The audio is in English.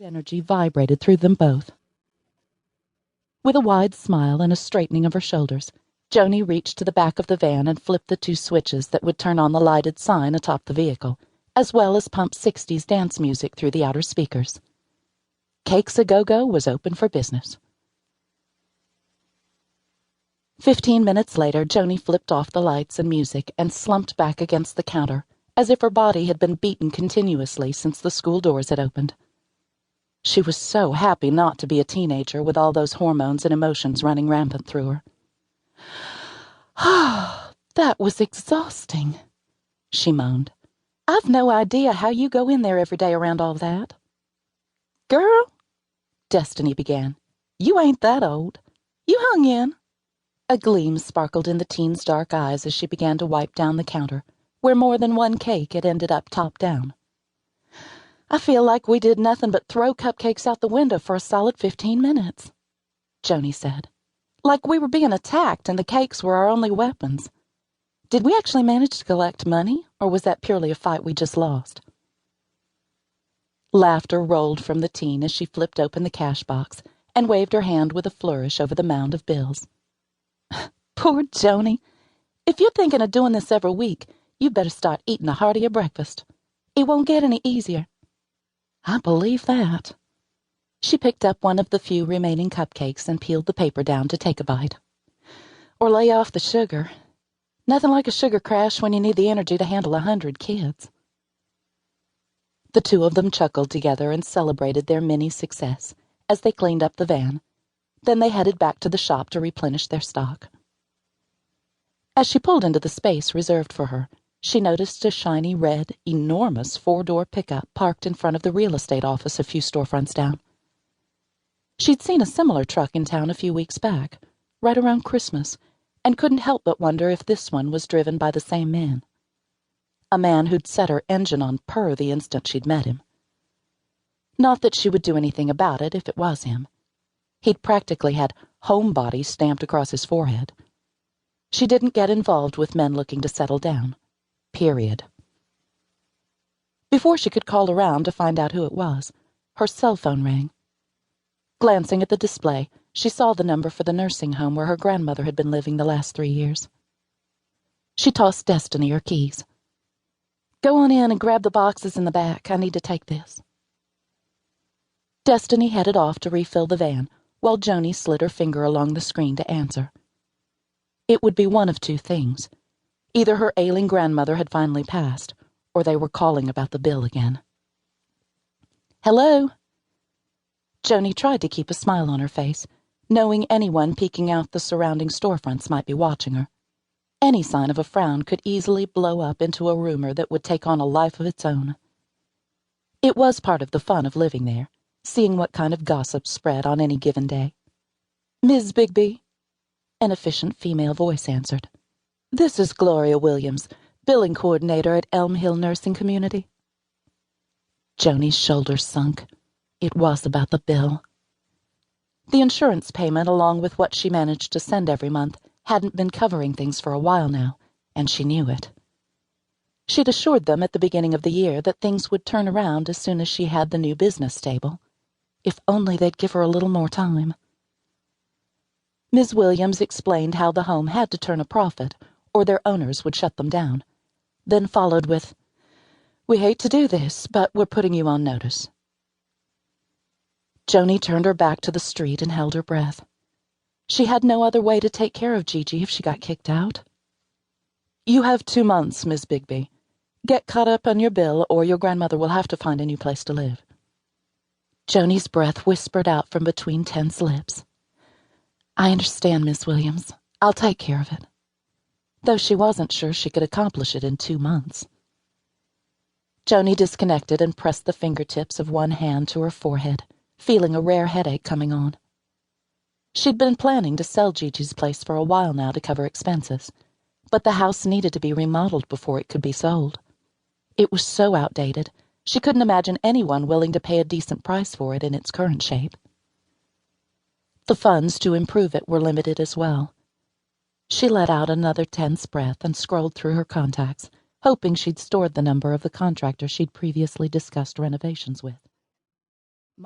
Energy vibrated through them both. With a wide smile and a straightening of her shoulders, Joanie reached to the back of the van and flipped the 2 switches that would turn on the lighted sign atop the vehicle, as well as pump 60s dance music through the outer speakers. Cakes A Go-Go was open for business. 15 minutes later, Joanie flipped off the lights and music and slumped back against the counter, as if her body had been beaten continuously since the school doors had opened. She was so happy not to be a teenager with all those hormones and emotions running rampant through her. "Ah, that was exhausting," she moaned. "I've no idea how you go in there every day around all that." "Girl," Destiny began, "you ain't that old. You hung in." A gleam sparkled in the teen's dark eyes as she began to wipe down the counter, where more than one cake had ended up top down. "I feel like we did nothing but throw cupcakes out the window for a solid 15 minutes, Joanie said. "Like we were being attacked and the cakes were our only weapons. Did we actually manage to collect money, or was that purely a fight we just lost?" Laughter rolled from the teen as she flipped open the cash box and waved her hand with a flourish over the mound of bills. "Poor Joanie. If you're thinking of doing this every week, you'd better start eating a heartier breakfast. It won't get any easier." "I believe that." She picked up one of the few remaining cupcakes and peeled the paper down to take a bite. "Or lay off the sugar. Nothing like a sugar crash when you need the energy to handle 100 kids." The 2 of them chuckled together and celebrated their mini success as they cleaned up the van. Then they headed back to the shop to replenish their stock. As she pulled into the space reserved for her, she noticed a shiny red, enormous 4-door pickup parked in front of the real estate office a few storefronts down. She'd seen a similar truck in town a few weeks back, right around Christmas, and couldn't help but wonder if this one was driven by the same man. A man who'd set her engine on purr the instant she'd met him. Not that she would do anything about it if it was him. He'd practically had homebody stamped across his forehead. She didn't get involved with men looking to settle down. Period. Before she could call around to find out who it was, her cell phone rang. Glancing at the display, she saw the number for the nursing home where her grandmother had been living the last 3 years. She tossed Destiny her keys. "Go on in and grab the boxes in the back. I need to take this." Destiny headed off to refill the van, while Joanie slid her finger along the screen to answer. It would be one of 2 things. Either her ailing grandmother had finally passed, or they were calling about the bill again. "Hello?" Joanie tried to keep a smile on her face, knowing anyone peeking out the surrounding storefronts might be watching her. Any sign of a frown could easily blow up into a rumor that would take on a life of its own. It was part of the fun of living there, seeing what kind of gossip spread on any given day. "Ms. Bigbee?" An efficient female voice answered. "This is Gloria Williams, billing coordinator at Elm Hill Nursing Community." Joanie's shoulders sunk. It was about the bill. The insurance payment, along with what she managed to send every month, hadn't been covering things for a while now, and she knew it. She'd assured them at the beginning of the year that things would turn around as soon as she had the new business stable. If only they'd give her a little more time. Ms. Williams explained how the home had to turn a profit, or their owners would shut them down, then followed with, "We hate to do this, but we're putting you on notice." Joanie turned her back to the street and held her breath. She had no other way to take care of Gigi if she got kicked out. "You have 2 months, Miss Bigbee. Get caught up on your bill, or your grandmother will have to find a new place to live." Joanie's breath whispered out from between tense lips. "I understand, Miss Williams. I'll take care of it." Though she wasn't sure she could accomplish it in 2 months. Joanie disconnected and pressed the fingertips of one hand to her forehead, feeling a rare headache coming on. She'd been planning to sell Gigi's place for a while now to cover expenses, but the house needed to be remodeled before it could be sold. It was so outdated, she couldn't imagine anyone willing to pay a decent price for it in its current shape. The funds to improve it were limited as well. She let out another tense breath and scrolled through her contacts, hoping she'd stored the number of the contractor she'd previously discussed renovations with.